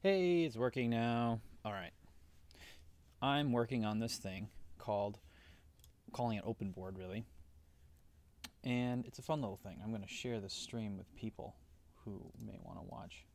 Hey, it's working now. All right. I'm working on this thing called, calling it Openboard, really. And it's a fun little thing. I'm going to share this stream with people who may want to watch.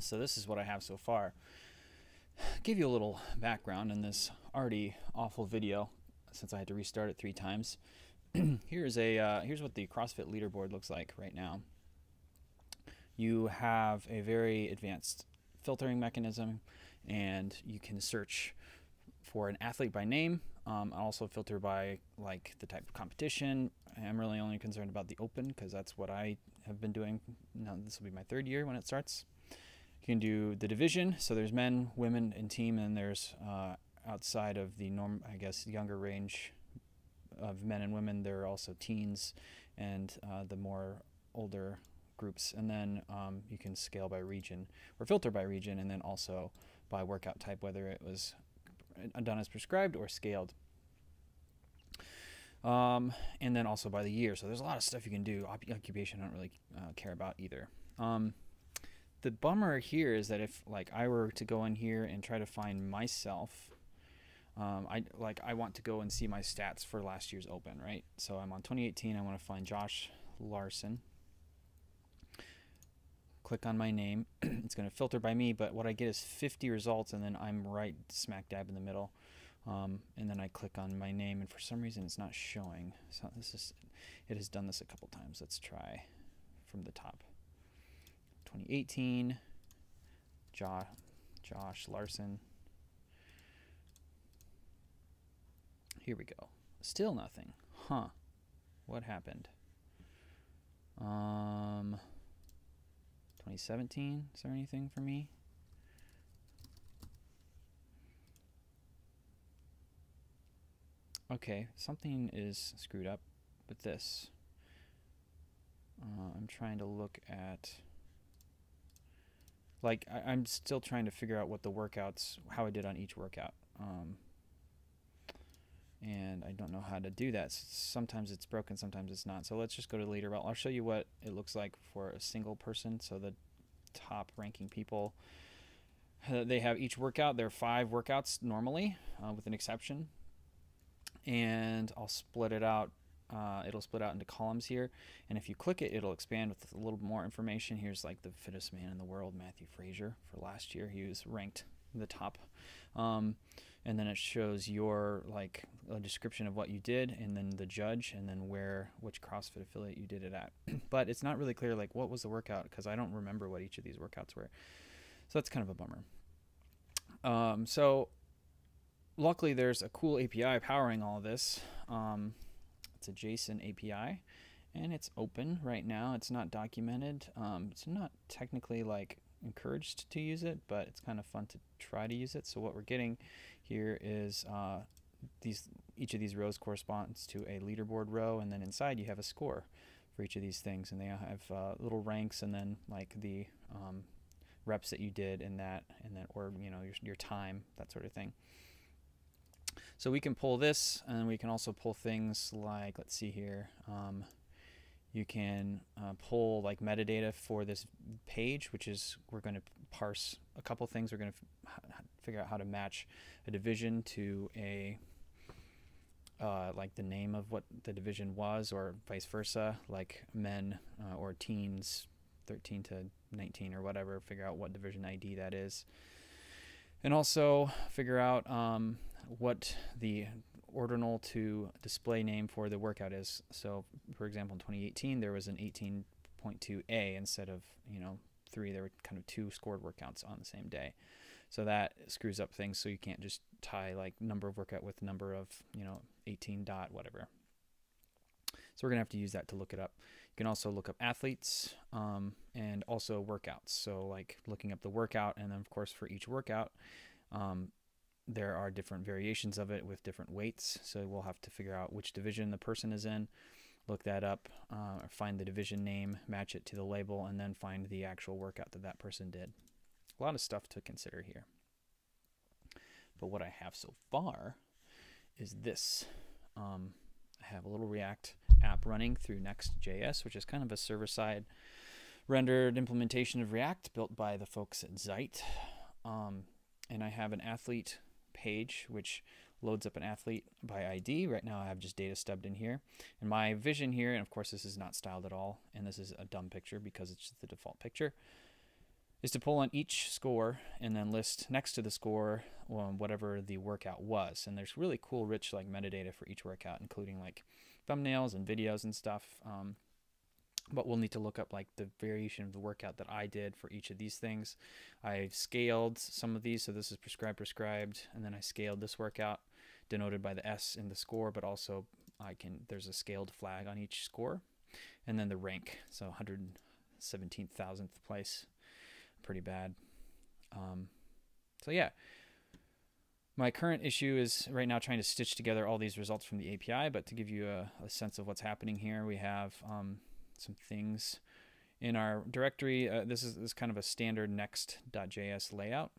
So this is what I have so far. Give you a little background in this already awful video since I had to restart it 3 times. Here's what the CrossFit Leaderboard looks like right now. You have a very advanced filtering mechanism, and you can search for an athlete by name. Also filter by like the type of competition. I'm really only concerned about the open because that's what I have been doing. Now this will be my 3rd year when it starts. You can do the division, so there's men, women, and team, and there's outside of the norm, I guess, younger range of men and women, there are also teens and the more older groups. And then you can scale by region or filter by region, and then also by workout type, whether it was done as prescribed or scaled. And then also by the year. So there's a lot of stuff you can do. Occupation I don't really care about either. The bummer here is that if like I were to go in here and try to find myself, I want to go and see my stats for last year's Open, right? So I'm on 2018. I want to find Josh Larson. Click on my name. It's going to filter by me, but what I get is 50 results, and then I'm right smack dab in the middle. And then I click on my name, and for some reason it's not showing. So it has done this a couple times. Let's try from the top. 2018, Josh Larson. Here we go. Still nothing. Huh. What happened? 2017. Is there anything for me? Okay, something is screwed up with this. I'm trying to look at, like, I'm still trying to figure out what the workouts, how I did on each workout. And I don't know how to do that. Sometimes it's broken, sometimes it's not. So let's just go to leaderboard. I'll show you what it looks like for a single person. So the top ranking people, they have each workout. There are 5 workouts normally, with an exception. And I'll split it out. It'll split out into columns here, and if you click it, it'll expand with a little more information. Here's like the fittest man in the world, Matthew Frazier, for last year. He was ranked in the top. And then it shows your, like, a description of what you did, and then the judge, and then which CrossFit affiliate you did it at. But it's not really clear, like, what was the workout, because I don't remember what each of these workouts were. So that's kind of a bummer. So luckily there's a cool API powering all of this. It's a Json API, and it's open right now. It's not documented. It's not technically like encouraged to use it, but it's kind of fun to try to use it. So what we're getting here is each of these rows corresponds to a leaderboard row, and then inside you have a score for each of these things, and they have little ranks, and then like the reps that you did in that, and then, or your time, that sort of thing. So we can pull this, and we can also pull things like, let's see here, You can pull like metadata for this page, which is, we're going to parse a couple things. We're going to figure out how to match a division to a like the name of what the division was, or vice versa, like men or teens 13 to 19 or whatever, figure out what division ID that is. And also figure out what the ordinal to display name for the workout is. So for example, in 2018 there was an 18.2A instead of 3. There were kind of 2 scored workouts on the same day. So that screws up things, so you can't just tie like number of workout with number of 18 dot whatever. So we're gonna have to use that to look it up. You can also look up athletes and also workouts. So like looking up the workout, and then of course for each workout there are different variations of it with different weights. So we'll have to figure out which division the person is in, look that up, find the division name, match it to the label, and then find the actual workout that that person did. A lot of stuff to consider here. But what I have so far is this. I have a little React app running through Next.js, which is kind of a server-side rendered implementation of React built by the folks at Zeit. And I have an athlete page, which loads up an athlete by ID. Right now I have just data stubbed in here. And my vision here, and of course this is not styled at all, and this is a dumb picture because it's just the default picture, is to pull on each score and then list next to the score whatever the workout was. And there's really cool, rich like metadata for each workout, including like thumbnails and videos and stuff. But we'll need to look up like the variation of the workout that I did for each of these things. I've scaled some of these, so this is prescribed, and then I scaled this workout denoted by the S in the score, but also there's a scaled flag on each score, and then the rank, so 117,000th place. Pretty bad. So yeah, my current issue is right now trying to stitch together all these results from the API, but to give you a sense of what's happening here, we have some things in our directory. This is kind of a standard Next.js layout,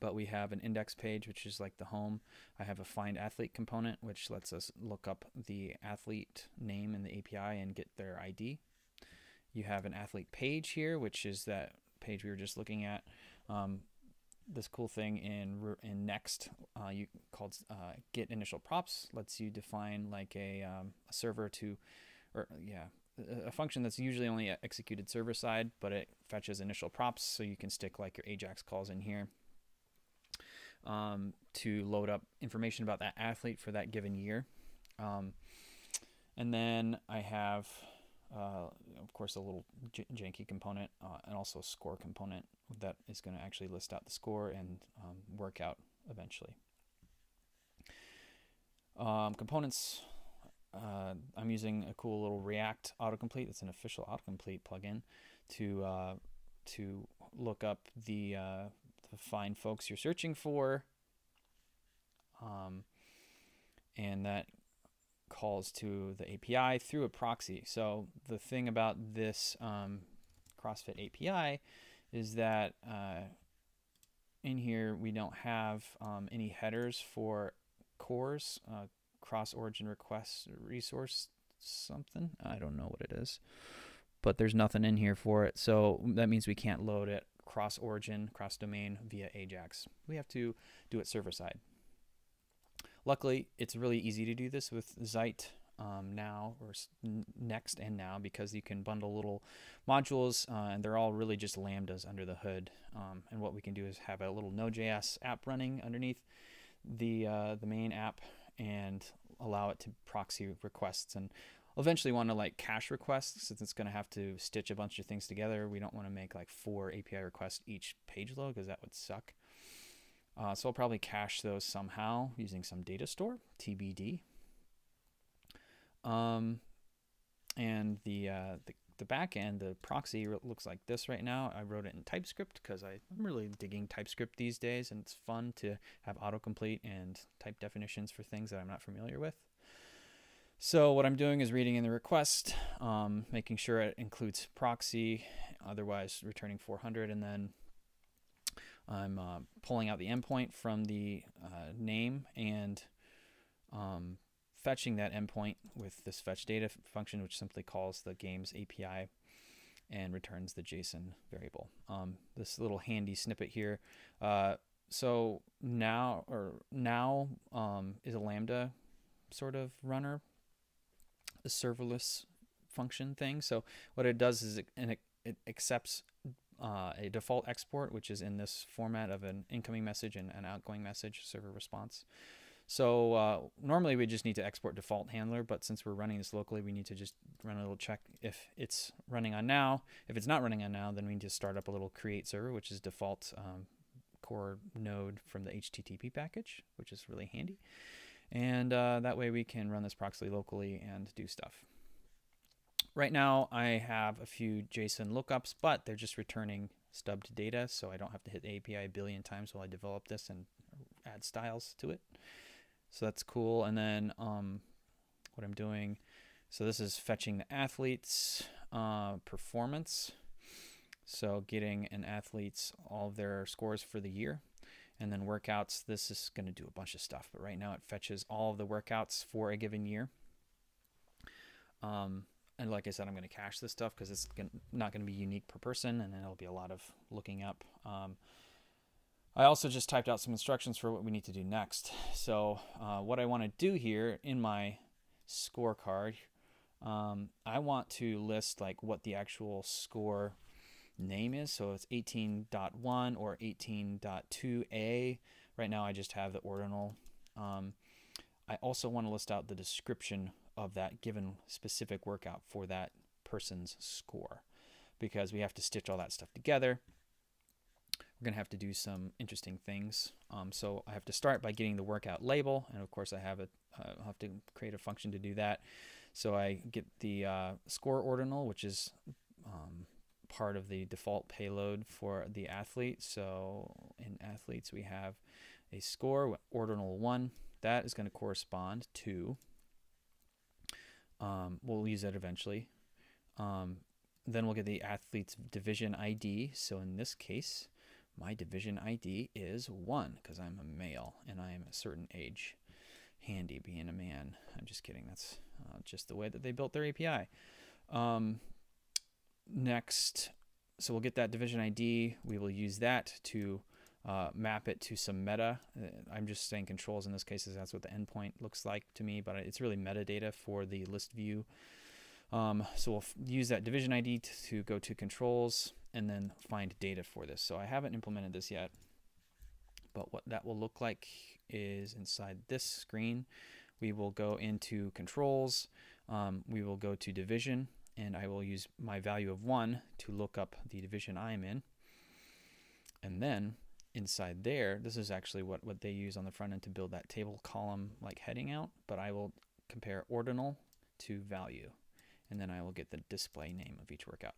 but we have an index page, which is like the home. I have a find athlete component, which lets us look up the athlete name in the API and get their ID. You have an athlete page here, which is that page we were just looking at. This cool thing in Next called get initial props lets you define like a server to, a function that's usually only executed server side, but it fetches initial props, so you can stick like your Ajax calls in here to load up information about that athlete for that given year. And then I have of course a little janky component and also a score component that is going to actually list out the score and workout eventually. Components, I'm using a cool little React Autocomplete. It's an official Autocomplete plugin to look up to find folks you're searching for, and that calls to the API through a proxy. So the thing about this CrossFit API is that in here we don't have any headers for cores, cross origin request resource something. I don't know what it is, but there's nothing in here for it. So that means we can't load it cross origin, cross domain via Ajax. We have to do it server side. Luckily, it's really easy to do this with Zeit now, or Next and now, because you can bundle little modules and they're all really just lambdas under the hood. And what we can do is have a little Node.js app running underneath the main app and allow it to proxy requests. And eventually want to like cache requests, since it's going to have to stitch a bunch of things together. We don't want to make like 4 API requests each page load, because that would suck. So I'll probably cache those somehow using some data store, TBD. And the back end, the proxy looks like this right now. I wrote it in TypeScript because I'm really digging TypeScript these days, and it's fun to have autocomplete and type definitions for things that I'm not familiar with. So what I'm doing is reading in the request, making sure it includes proxy, otherwise returning 400, and then I'm pulling out the endpoint from the name and fetching that endpoint with this fetch data function, which simply calls the game's API and returns the JSON variable. This little handy snippet here. So now is a Lambda sort of runner, a serverless function thing. So what it does is it accepts a default export, which is in this format of an incoming message and an outgoing message, server response. So normally we just need to export default handler, but since we're running this locally, we need to just run a little check if it's running on now. If it's not running on now, then we need to start up a little create server, which is default core node from the HTTP package, which is really handy. And that way we can run this proxy locally and do stuff. Right now I have a few JSON lookups, but they're just returning stubbed data, so I don't have to hit the API a billion times while I develop this and add styles to it. So that's cool. And then what I'm doing, so this is fetching the athlete's performance. So getting an athlete's all of their scores for the year. And then workouts, this is going to do a bunch of stuff, but right now it fetches all of the workouts for a given year. And like I said, I'm going to cache this stuff because it's not going to be unique per person, and then it'll be a lot of looking up. I also just typed out some instructions for what we need to do next. So what I want to do here in my scorecard, I want to list like what the actual score name is. So it's 18.1 or 18.2a. Right now I just have the ordinal. I also want to list out the description of that given specific workout for that person's score, because we have to stitch all that stuff together. We're going to have to do some interesting things. So I have to start by getting the workout label, and of course I'll have to create a function to do that. So I get the score ordinal, which is part of the default payload for the athlete. So in athletes we have a score ordinal 1 that is going to correspond to we'll use that eventually. Then we'll get the athlete's division ID. So in this case, my division ID is 1 because I'm a male and I am a certain age. Handy being a man. I'm just kidding. That's just the way that they built their API. Next, so we'll get that division ID. We will use that to map it to some meta. I'm just saying controls in this case, as that's what the endpoint looks like to me, but it's really metadata for the list view. So we'll use that division ID to go to controls and then find data for this. So I haven't implemented this yet, but what that will look like is inside this screen, we will go into controls, we will go to division, and I will use my value of 1 to look up the division I'm in. And then inside there, this is actually what they use on the front end to build that table column like heading out, but I will compare ordinal to value, and then I will get the display name of each workout.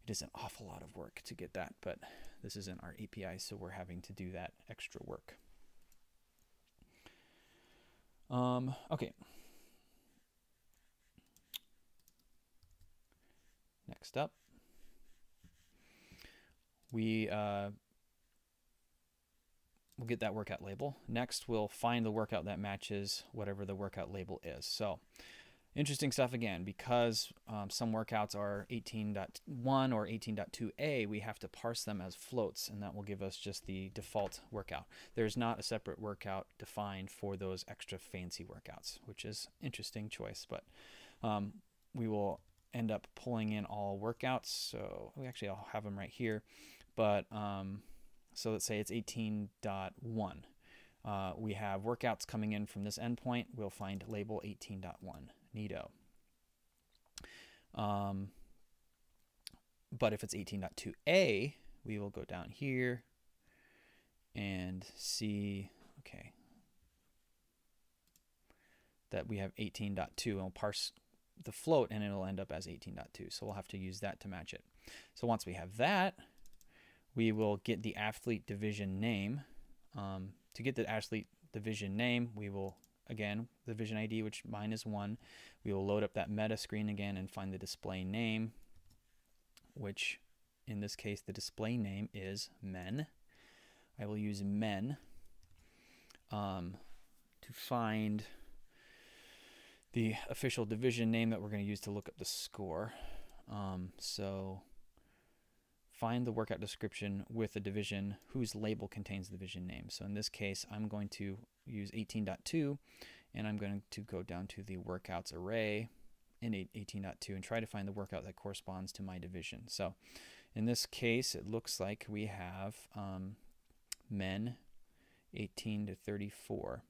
It is an awful lot of work to get that, but this isn't our API, so we're having to do that extra work. Okay. Next up, we'll get that workout label. Next, we'll find the workout that matches whatever the workout label is. So interesting stuff again, because some workouts are 18.1 or 18.2a, we have to parse them as floats, and that will give us just the default workout. There's not a separate workout defined for those extra fancy workouts, which is interesting choice, but we will end up pulling in all workouts. So I'll have them right here, but so let's say it's 18.1. We have workouts coming in from this endpoint. We'll find label 18.1. Neato. But if it's 18.2a, we will go down here and see, okay, that we have 18.2, and we'll parse the float and it'll end up as 18.2. So we'll have to use that to match it. So once we have that, we will get the athlete division name. To get the athlete division name, we will, again, the division ID, which mine is 1, we will load up that meta screen again and find the display name, which in this case, the display name is men. I will use men to find the official division name that we're going to use to look up the score. So find the workout description with a division whose label contains the division name. So in this case, I'm going to use 18.2, and I'm going to go down to the workouts array in 18.2 and try to find the workout that corresponds to my division. So in this case, it looks like we have men 18 to 34.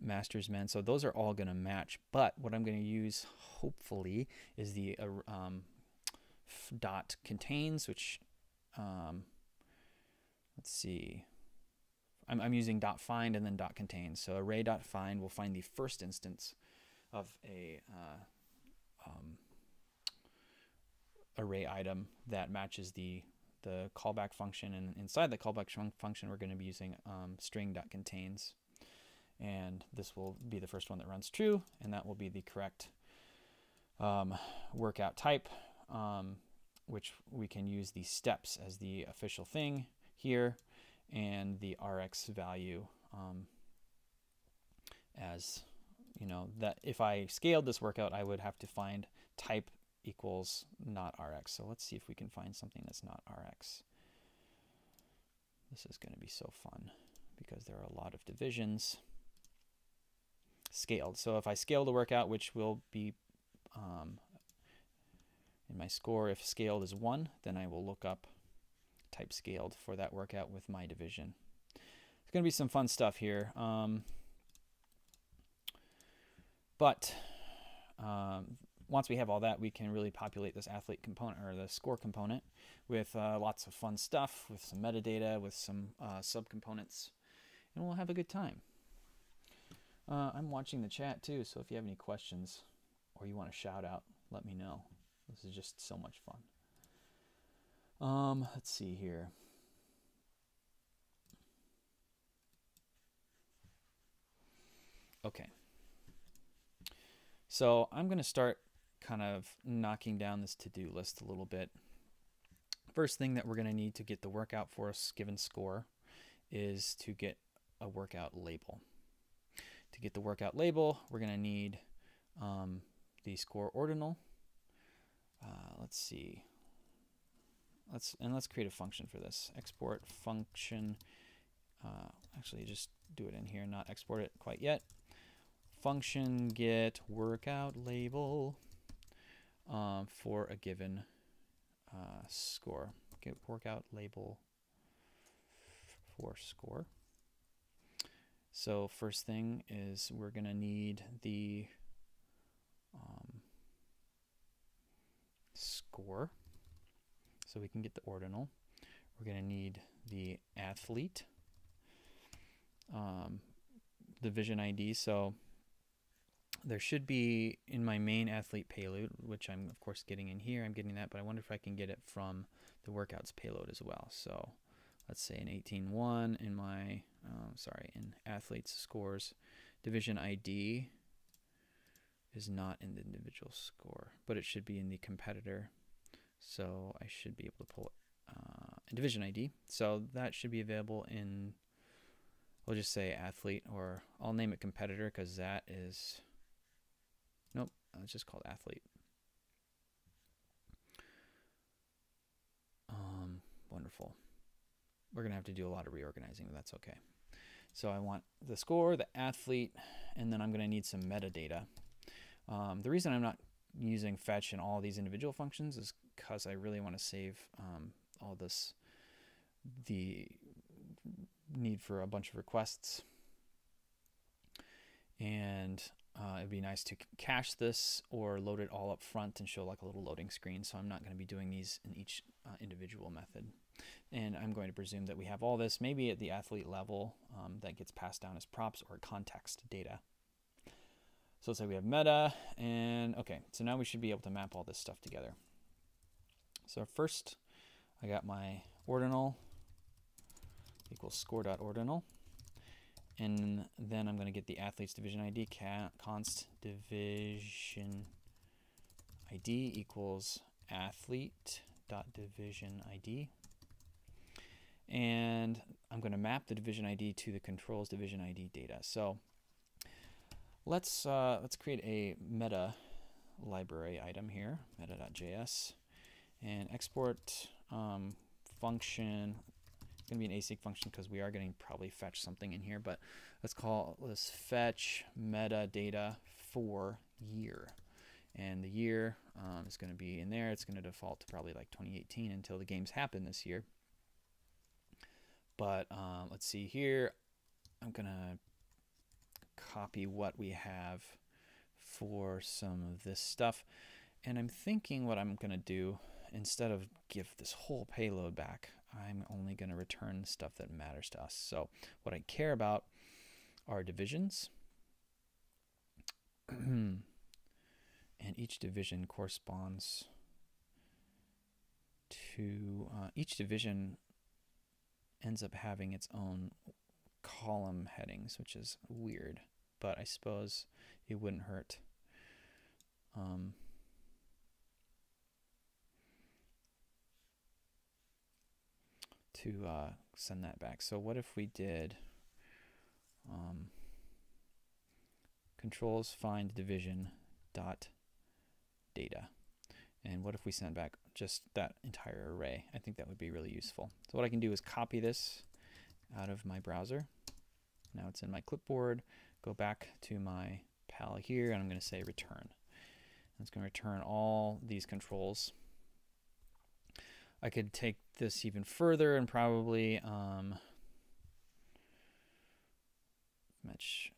Masters men, so those are all going to match, but what I'm going to use hopefully is the dot contains, which let's see, I'm using dot find and then dot contains. So array dot find will find the first instance of a array item that matches the callback function, and inside the callback function we're going to be using string dot contains. And this will be the first one that runs true, and that will be the correct workout type, which we can use the steps as the official thing here, and the RX value as, you know, that if I scaled this workout, I would have to find type equals not RX. So let's see if we can find something that's not RX. This is going to be so fun because there are a lot of divisions. Scaled. So if I scale the workout, which will be in my score, if scaled is 1, then I will look up type scaled for that workout with my division. It's going to be some fun stuff here. But once we have all that, we can really populate this athlete component, or the score component, with lots of fun stuff, with some metadata, with some subcomponents, and we'll have a good time. I'm watching the chat too, so if you have any questions or you want a shout out, let me know. This is just so much fun. Let's see here. Okay. So I'm going to start kind of knocking down this to-do list a little bit. First thing that we're going to need to get the workout for us given score is to get a workout label. To get the workout label, we're going to need the score ordinal. Let's see. Let's create a function for this. Export function. Actually, just do it in here, not export it quite yet. Function get workout label for a given score. Get workout label for score. So first thing is we're going to need the score so we can get the ordinal. We're going to need the athlete division ID. So there should be in my main athlete payload, which I'm of course getting in here. I'm getting that, but I wonder if I can get it from the workouts payload as well. So let's say an 18.1 in my, in athletes scores. Division ID is not in the individual score, but it should be in the competitor. So I should be able to pull a division ID. So that should be available in, we'll just say athlete, or I'll name it competitor because that is, nope, it's just called athlete. Wonderful. We're going to have to do a lot of reorganizing, but that's okay. So I want the score, the athlete, and then I'm going to need some metadata. The reason I'm not using fetch in all these individual functions is because I really want to save all this, the need for a bunch of requests. And it'd be nice to cache this or load it all up front and show like a little loading screen. So I'm not going to be doing these in each individual method. And I'm going to presume that we have all this maybe at the athlete level that gets passed down as props or context data. So let's say we have meta, and okay, so now we should be able to map all this stuff together. So first, I got my ordinal equals score.ordinal, and then I'm going to get the athlete's division ID, const division ID equals athlete.division ID. And I'm going to map the division ID to the controls division ID data. So let's create a meta library item here, meta.js, and export function. It's going to be an async function because we are going to probably fetch something in here, but let's call this fetch metadata for year. And the year is going to be in there. It's going to default to probably like 2018 until the games happen this year. But let's see here. I'm going to copy what we have for some of this stuff. And I'm thinking what I'm going to do, instead of give this whole payload back, I'm only going to return the stuff that matters to us. So what I care about are divisions. And each division corresponds to, each division ends up having its own column headings, which is weird, but I suppose it wouldn't hurt. To send that back. So what if we did controls find division dot data, and what if we send back just that entire array? I think that would be really useful. So what I can do is copy this out of my browser. Now it's in my clipboard. Go back to my pal here, and I'm going to say return. And it's going to return all these controls. I could take this even further and probably match.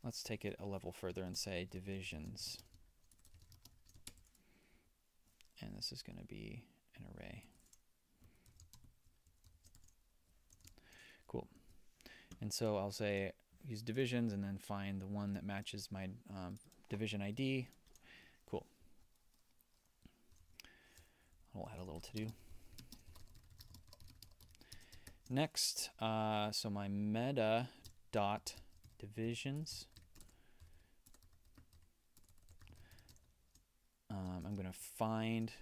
Let's take it a level further and say divisions. And this is going to be an array. Cool. And so I'll say use divisions and then find the one that matches my division ID. Cool. We'll add a little to do. Next, so my meta dot divisions. I'm going to find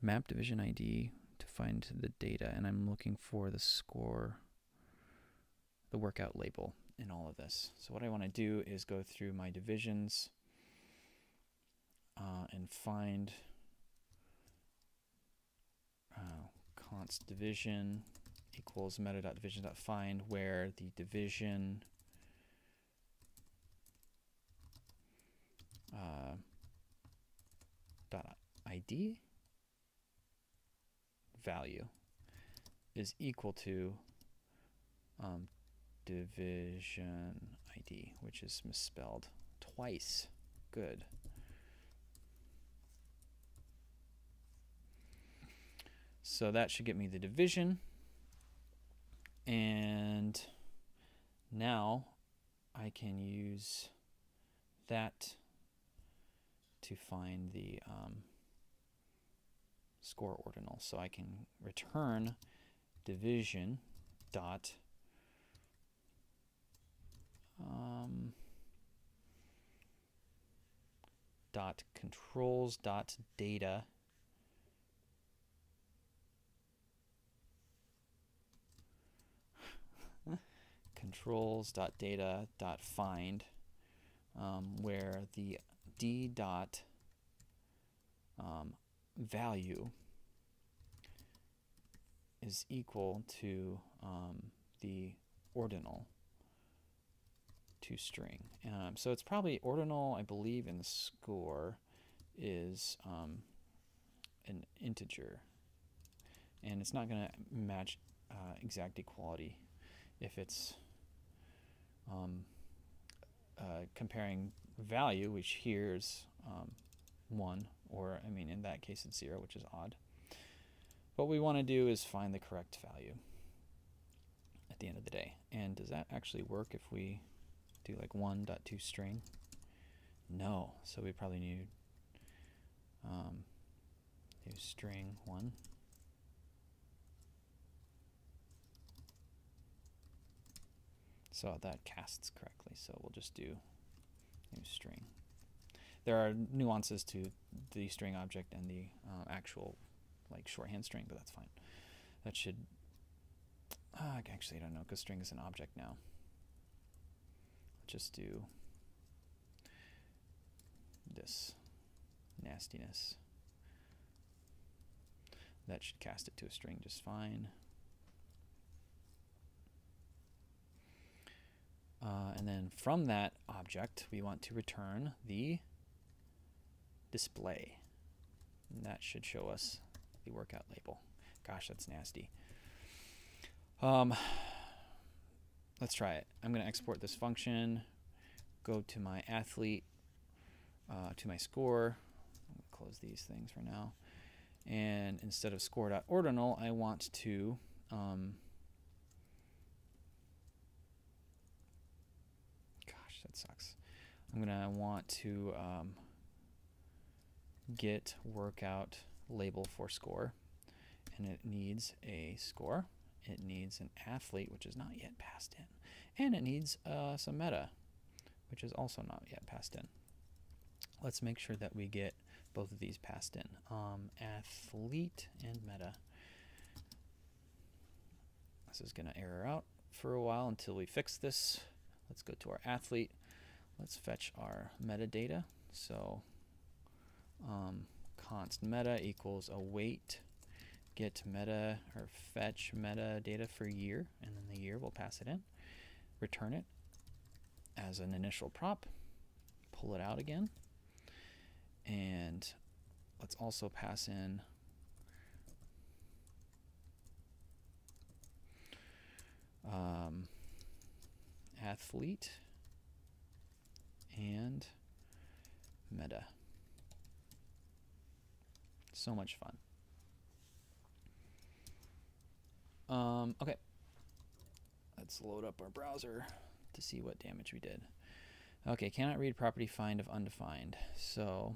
map division ID to find the data, and I'm looking for the score, the workout label in all of this. So what I want to do is go through my divisions and find const division equals meta.division.find, where the division .id value is equal to division ID, which is misspelled twice. Good. So that should get me the division. And now I can use that to find the score ordinal. So I can return division dot dot controls dot data controls dot data dot find, where the d dot value is equal to the ordinal to string. So it's probably ordinal, I believe, in the score is an integer, and it's not going to match exact equality if it's comparing value, which here is 1, or I mean in that case it's 0, which is odd. What we want to do is find the correct value at the end of the day. And does that actually work if we do like 1.toString? No, so we probably need do string 1. So that casts correctly, so we'll just do new string. There are nuances to the string object and the actual like shorthand string, but that's fine. That should Actually, I don't know because string is an object now. Just do this nastiness. That should cast it to a string just fine. And then from that object, we want to return the display. And that should show us the workout label. Gosh, that's nasty. Let's try it. I'm going to export this function, go to my athlete, to my score. I'm going to close these things for now. And instead of score.ordinal, I want to gosh, that sucks. I'm going to want to get workout label for score. And it needs a score. It needs an athlete, which is not yet passed in. And it needs some meta, which is also not yet passed in. Let's make sure that we get both of these passed in. Athlete and meta. This is going to error out for a while until we fix this. Let's go to our athlete. Let's fetch our metadata. So const meta equals await get meta or fetch metadata for year, and then the year we'll pass it in, return it as an initial prop, pull it out again, and let's also pass in athlete and meta. So much fun. Okay, let's load up our browser to see what damage we did. Okay, cannot read property find of undefined. So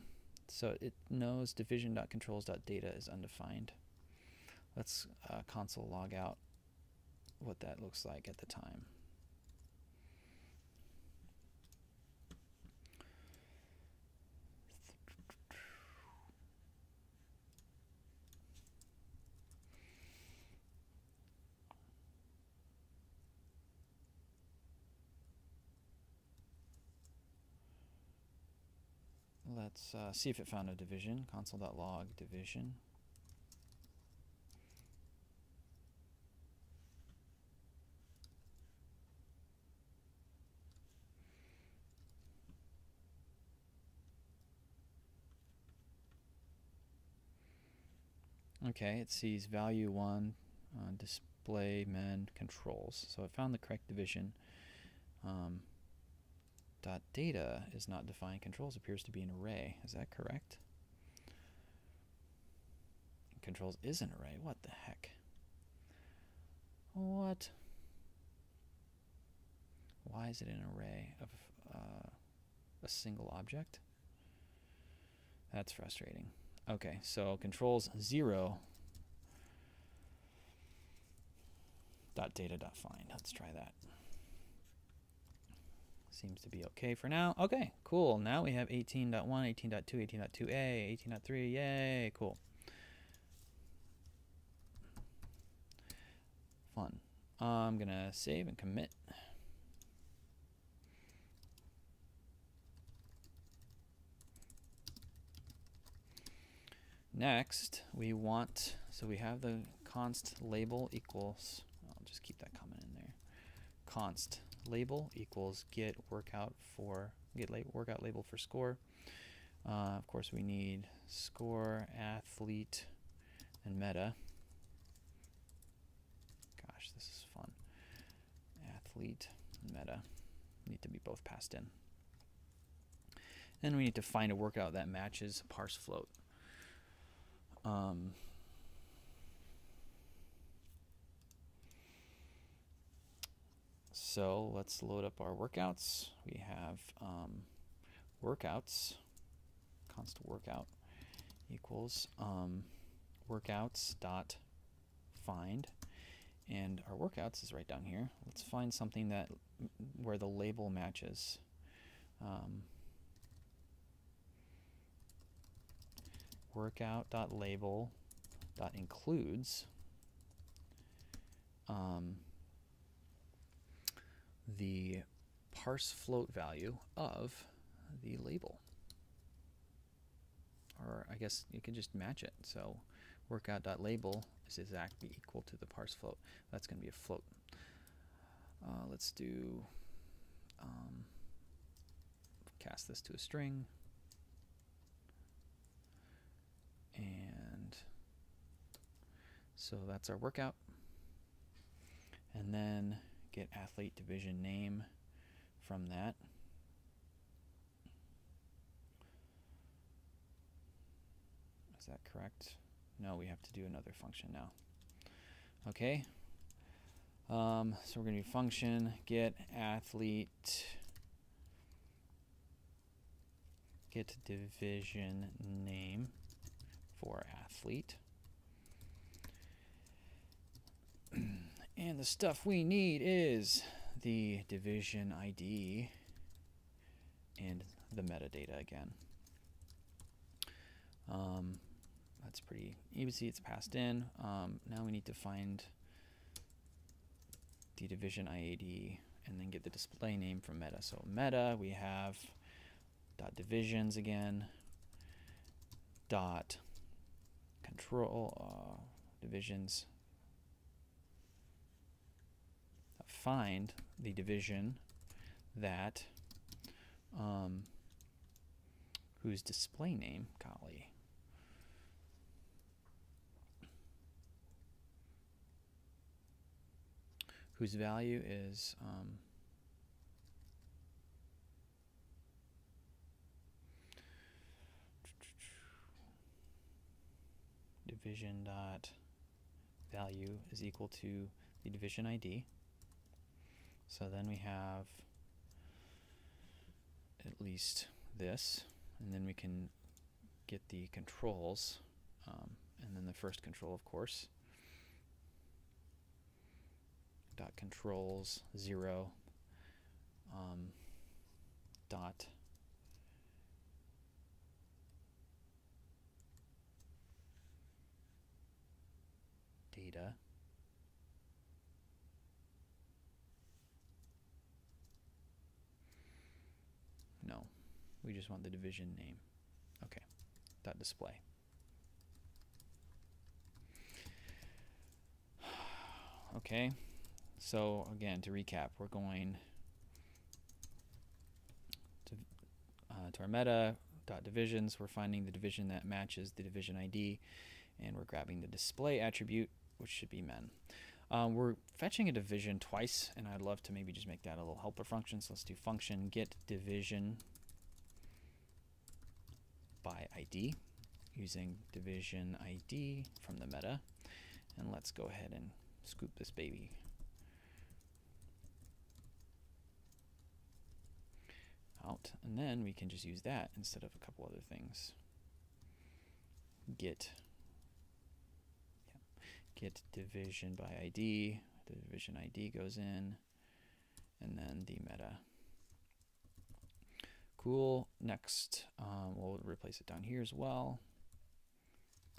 it knows division.controls.data is undefined. Let's console log out what that looks like at the time. Let's see if it found a division. Console.log division. Okay, it sees value 1, display men controls. So it found the correct division. Data is not defined. Controls appears to be an array. Is that correct? Controls is an array. What the heck? What? Why is it an array of a single object? That's frustrating. Okay, so controls 0 .data.find. Let's try that. Seems to be okay for now. Okay, cool. Now we have 18.1, 18.2, 18.2a, 18.3. Yay, cool. Fun. I'm going to save and commit. Next, we want, so we have the const label equals, I'll just keep that comment in there. Const label equals get workout label for score. Of course, we need score, athlete, and meta. Gosh, this is fun. Athlete and meta need to be both passed in. Then we need to find a workout that matches parse float. So let's load up our workouts. We have workouts, const workout equals workouts dot find, and our workouts is right down here. Let's find something that where the label matches. Workout dot label dot includes the parse float value of the label. Or I guess you can just match it. So workout.label is exactly equal to the parse float. That's going to be a float. Let's do cast this to a string. And so that's our workout. And then get athlete division name from that. Is that correct? No, we have to do another function now. Okay. So we're going to do function get athlete get division name for athlete. And the stuff we need is the division ID and the metadata again. That's pretty easy. It's passed in. Now we need to find the division ID and then get the display name from meta. So meta, we have dot divisions again, dot control divisions. Find the division that whose display name, golly, whose value is division dot value is equal to the division ID. So then we have at least this, and then we can get the controls, and then the first control, of course, dot controls 0 dot data no, we just want the division name. Okay, dot display. Okay, so again, to recap, we're going to our meta dot divisions. We're finding the division that matches the division ID, and we're grabbing the display attribute, which should be men. We're fetching a division twice, and I'd love to maybe just make that a little helper function. So let's do function get division by ID using division ID from the meta. And let's go ahead and scoop this baby. Out, and then we can just use that instead of a couple other things. Get division by ID, the division ID goes in, and then the meta. Cool. Next, we'll replace it down here as well.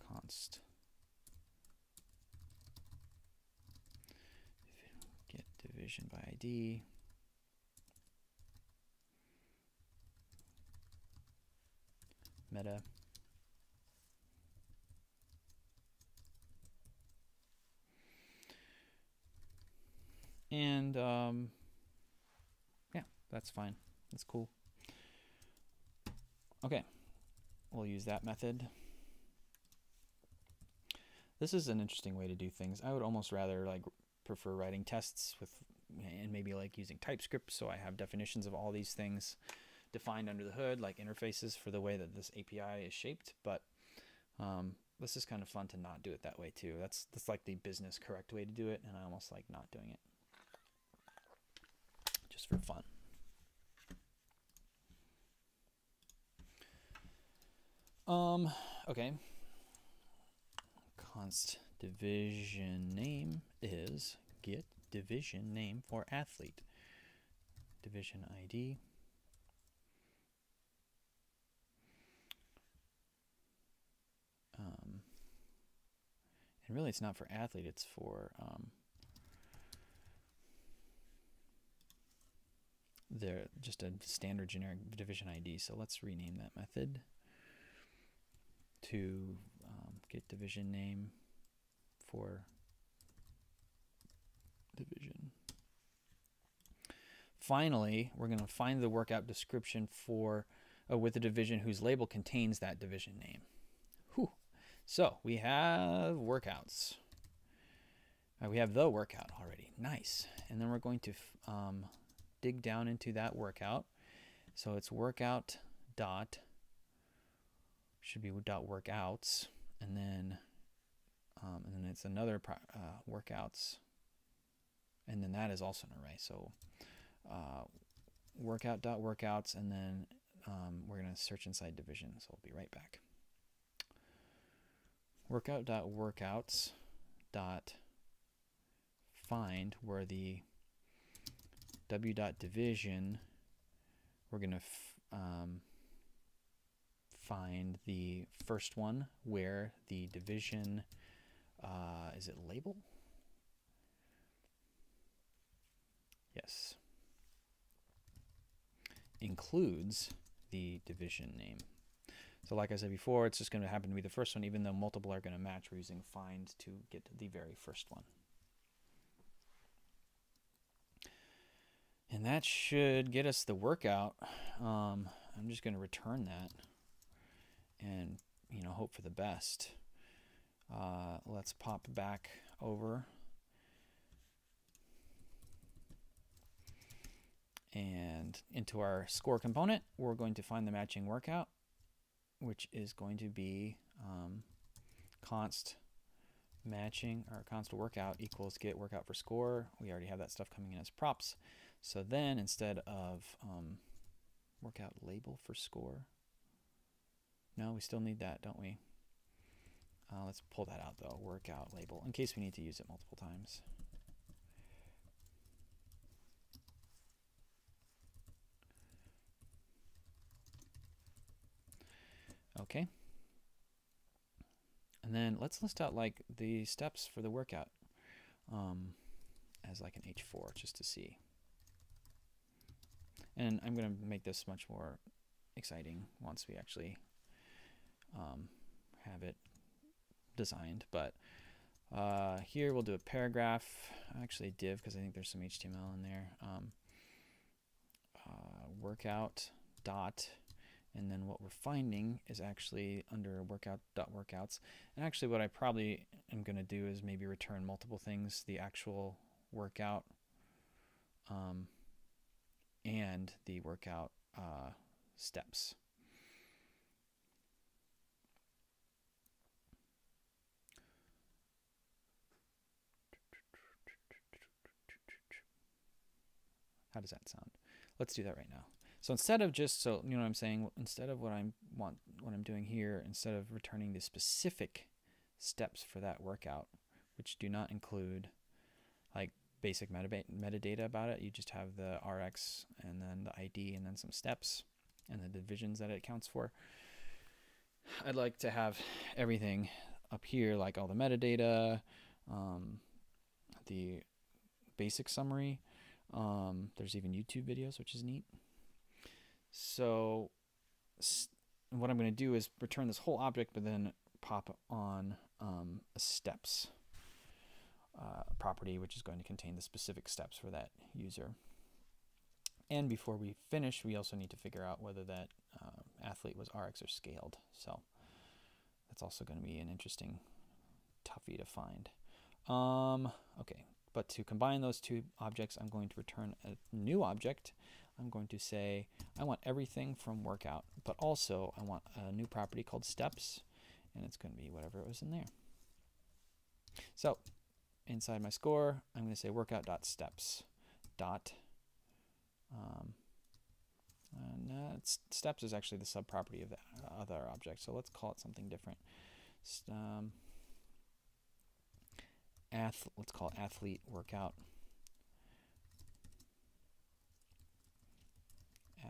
Const get division by ID. Meta. And yeah, that's fine. That's cool. Okay, we'll use that method. This is an interesting way to do things. I would almost rather prefer writing tests with, and maybe using TypeScript, so I have definitions of all these things defined under the hood, like interfaces for the way that this API is shaped. But this is kind of fun to not do it that way too. That's like the business correct way to do it, and I almost like not doing it just for fun. Okay. Const division name is get division name for athlete. Division ID. And really it's not for athlete, it's for they're just a standard generic division ID. So let's rename that method to get division name for division. Finally, we're going to find the workout description for with a division whose label contains that division name. Whew. So we have workouts. We have the workout already. Nice. And then we're going to dig down into that workout. So it's workout dot, should be dot workouts, and then it's another workouts, and then that is also an array. So workout dot workouts, and then we're going to search inside division. So we'll be right back. Workout dot workouts dot find where the w.division, we're going to find the first one where the division, is it label? Yes. Includes the division name. So like I said before, it's just going to happen to be the first one, even though multiple are going to match. We're using find to get to the very first one. And that should get us the workout. I'm just going to return that and, you know, hope for the best. Let's pop back over and into our score component. We're going to find the matching workout, which is going to be const matching, or const workout equals get workout for score. We already have that stuff coming in as props. So then instead of workout label for score, no, we still need that, don't we? Let's pull that out though, workout label, in case we need to use it multiple times. Okay. And then let's list out like the steps for the workout as like an H4 just to see. And I'm going to make this much more exciting once we actually have it designed. But here we'll do a paragraph, actually a div, because I think there's some HTML in there. Workout dot, and then what we're finding is actually under workout.workouts. And actually what I probably am going to do is maybe return multiple things, the actual workout and the workout steps. How does that sound? Let's do that right now. So instead of just, so you know what I'm saying, instead of what I'm doing here, instead of returning the specific steps for that workout, which do not include like basic metadata about it, you just have the RX and then the ID and then some steps and the divisions that it counts for. I'd like to have everything up here, like all the metadata, the basic summary. There's even YouTube videos, which is neat. So what I'm going to do is return this whole object, but then pop on a steps property, which is going to contain the specific steps for that user. And before we finish, we also need to figure out whether that athlete was RX or scaled. So that's also going to be an interesting toughie to find. Okay, but to combine those two objects, I'm going to return a new object. I'm going to say I want everything from workout, but also I want a new property called steps, and it's going to be whatever it was in there. So inside my score, I'm going to say workout.steps dot. Steps is actually the subproperty of the other object, so let's call it something different. Let's call it athlete workout.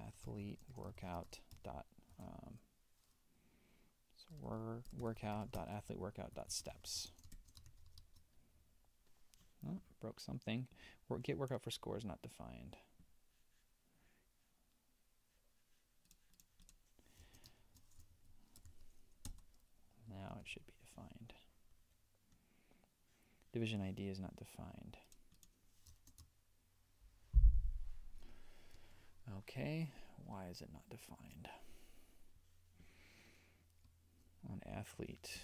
Athlete workout dot workout dot athlete workout dot steps. Oh, broke something. Get workout for score is not defined. should be defined. Division ID is not defined. Okay, why is it not defined? On athlete.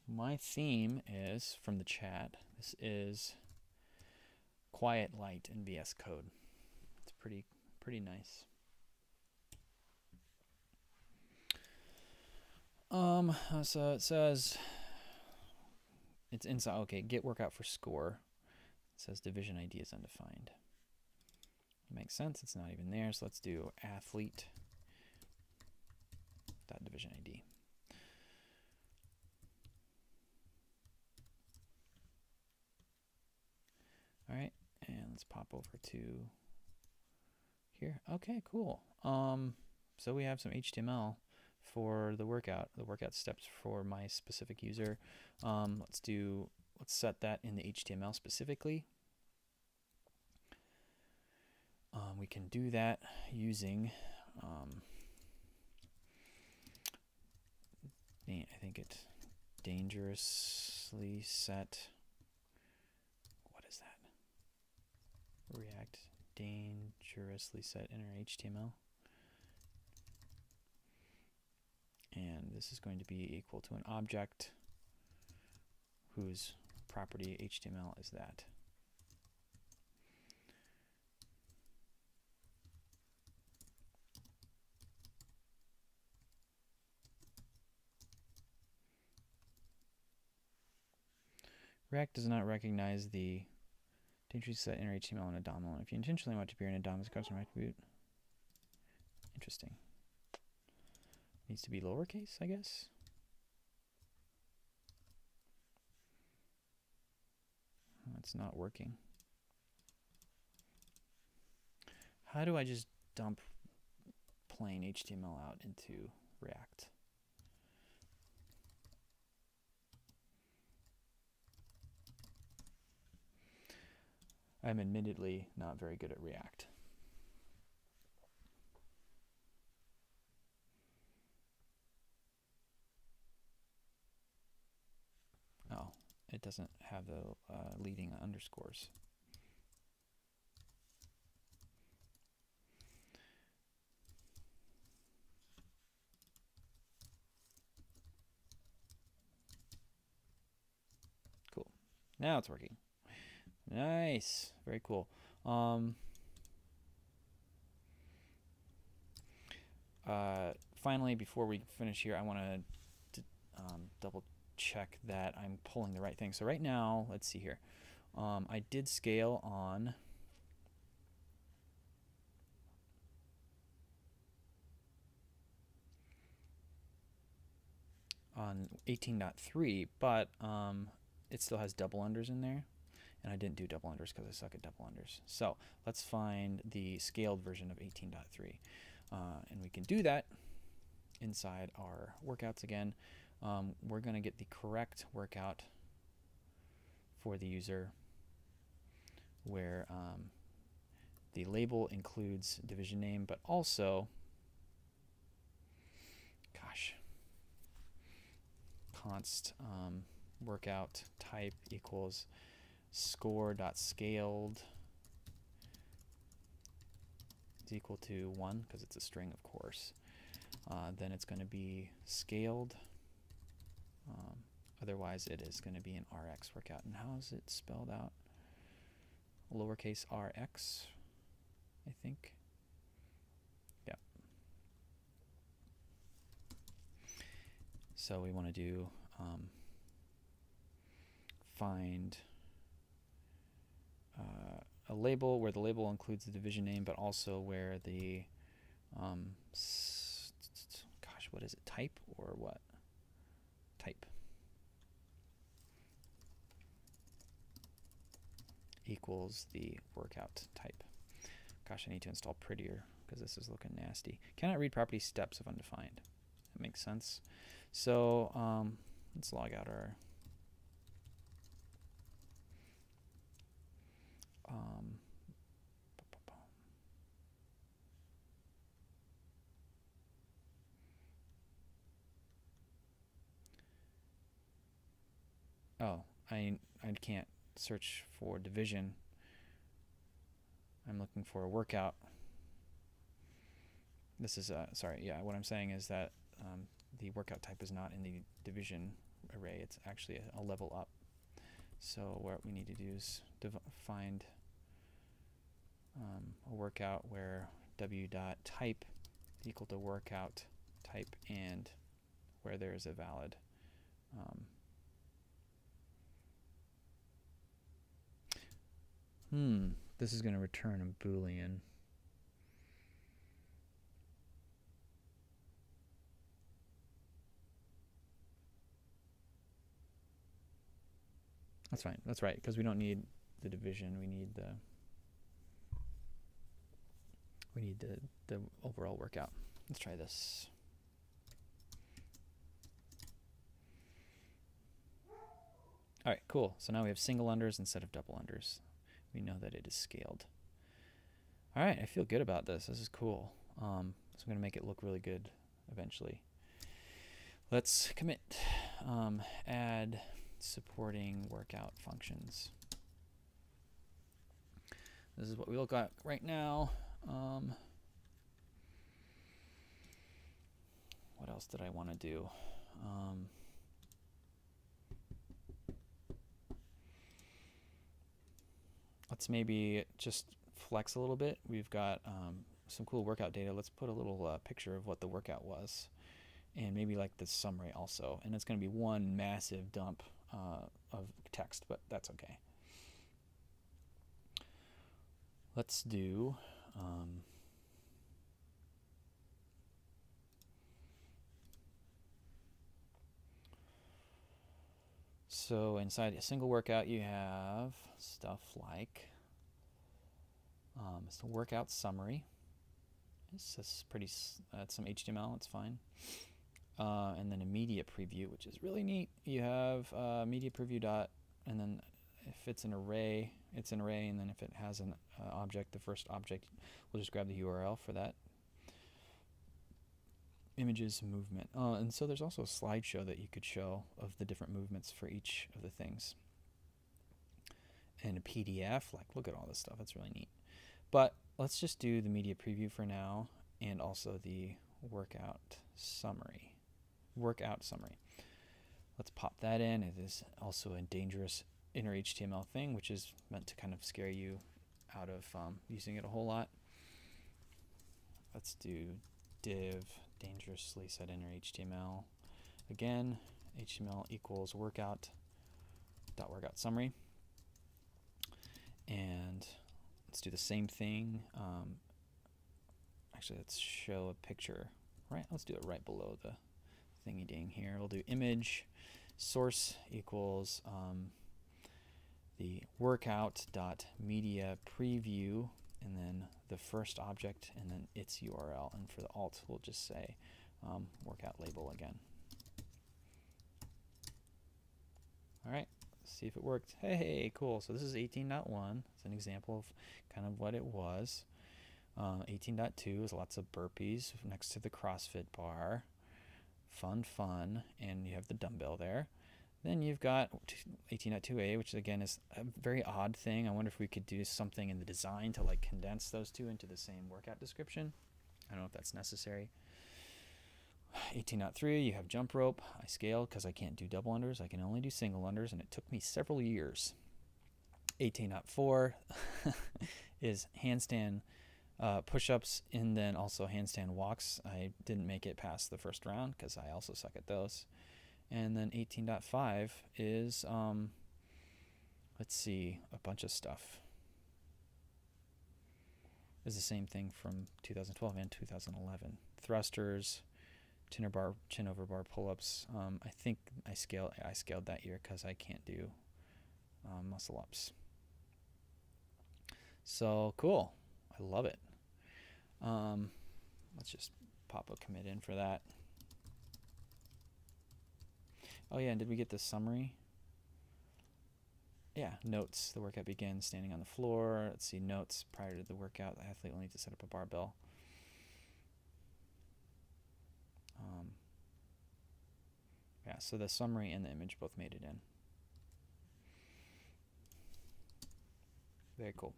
My theme is from the chat. This is quiet light in VS Code. It's pretty nice. So it says it's inside. Okay, get workout for score. It says division ID is undefined. Makes sense. It's not even there. So let's do athlete dot division ID. All right, and let's pop over to here. Okay, cool. So we have some HTML for the workout steps for my specific user. Let's set that in the HTML specifically. We can do that using, I think it dangerously set. What is that? React dangerously set inner HTML. And this is going to be equal to an object whose property HTML is that. React does not recognize the dangerously set inner HTML in a DOM element. If you intentionally want to appear in a DOM as a custom attribute, interesting. Needs to be lowercase, I guess. It's not working. How do I just dump plain HTML out into React? I'm admittedly not very good at React. Oh, it doesn't have the leading underscores. Cool. Now it's working. Nice. Very cool. Finally, before we finish here, I want to double check that I'm pulling the right thing. So right now, let's see here. I did scale on 18.3, but it still has double unders in there. And I didn't do double unders because I suck at double unders. So let's find the scaled version of 18.3. And we can do that inside our workouts again. We're going to get the correct workout for the user where the label includes division name, but also, gosh, const workout type equals score.scaled is equal to 1 because it's a string, of course. Then it's going to be scaled. Otherwise, it is going to be an RX workout. And how is it spelled out? Lowercase rx, I think. Yeah. So we want to do find a label where the label includes the division name, but also where the gosh, what is it? Type or what? Type. equals the workout type. Gosh, I need to install prettier because this is looking nasty. Cannot read property steps if undefined. That makes sense. So let's log out our oh, I can't search for division. I'm looking for a workout. This is sorry, yeah, what I'm saying is that the workout type is not in the division array. It's actually a level up. So what we need to do is find a workout where w.type is equal to workout type and where there is a valid this is going to return a Boolean. That's fine. That's right, because we don't need the division. We need the overall workout. Let's try this. All right, cool. So now we have single unders instead of double unders. We know that it is scaled. All right, I feel good about this. This is cool. So I'm going to make it look really good eventually. Let's commit. Add supporting workout functions. This is what we look at right now. What else did I want to do? Let's maybe just flex a little bit. We've got some cool workout data. Let's put a little picture of what the workout was, and maybe like the summary also. And it's going to be one massive dump of text, but that's okay. Let's do so inside a single workout you have stuff like it's a workout summary. It's just pretty that's some HTML, it's fine. And then a media preview, which is really neat. You have media preview dot, and then if it's an array, it's an array, and then if it has an object, the first object, we'll just grab the URL for that. Images movement. And so there's also a slideshow that you could show of the different movements for each of the things. And a PDF, like look at all this stuff, it's really neat. But let's just do the media preview for now, and also the workout summary. Let's pop that in. It is also a dangerous inner HTML thing, which is meant to kind of scare you out of using it a whole lot. Let's do div dangerously set inner HTML. Again, HTML equals workout summary. And let's do the same thing. Actually, let's show a picture. Right, let's do it right below the thingy ding here. We'll do image source equals the workout.media preview, and then the first object, and then its URL. And for the alt, we'll just say workout label again. All right, let's see if it worked. Hey, cool. So this is 18.1. It's an example of kind of what it was. 18.2 is lots of burpees next to the CrossFit bar. Fun. And you have the dumbbell there. Then you've got 18.2a, which again is a very odd thing. I wonder if we could do something in the design to like condense those two into the same workout description. I don't know if that's necessary. 18.3, you have jump rope. I scaled because I can't do double unders. I can only do single unders, and it took me several years. 18.4 is handstand push-ups, and then also handstand walks. I didn't make it past the first round because I also suck at those. And then 18.5 is, let's see, a bunch of stuff. It's the same thing from 2012 and 2011. Thrusters, chin over bar pull-ups. I think I scaled that year because I can't do muscle ups. So cool. I love it. Let's just pop a commit in for that. Oh yeah, and did we get the summary? Yeah, notes. The workout begins standing on the floor. Let's see, notes prior to the workout. The athlete will need to set up a barbell. Yeah, so the summary and the image both made it in. Very cool.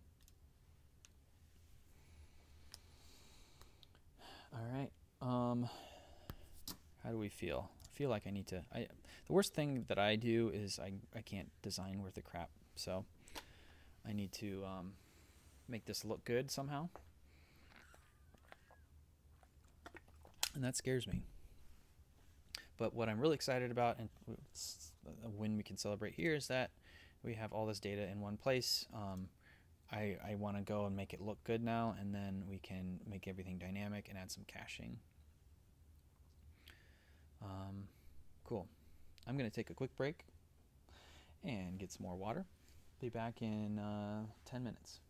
All right. How do we feel? I feel like I need to. The worst thing that I do is I can't design worth a crap. So I need to make this look good somehow. And that scares me. But what I'm really excited about, and when we can celebrate here, is that we have all this data in one place. I want to go and make it look good now, and then we can make everything dynamic and add some caching. Cool. I'm going to take a quick break and get some more water. Be back in 10 minutes.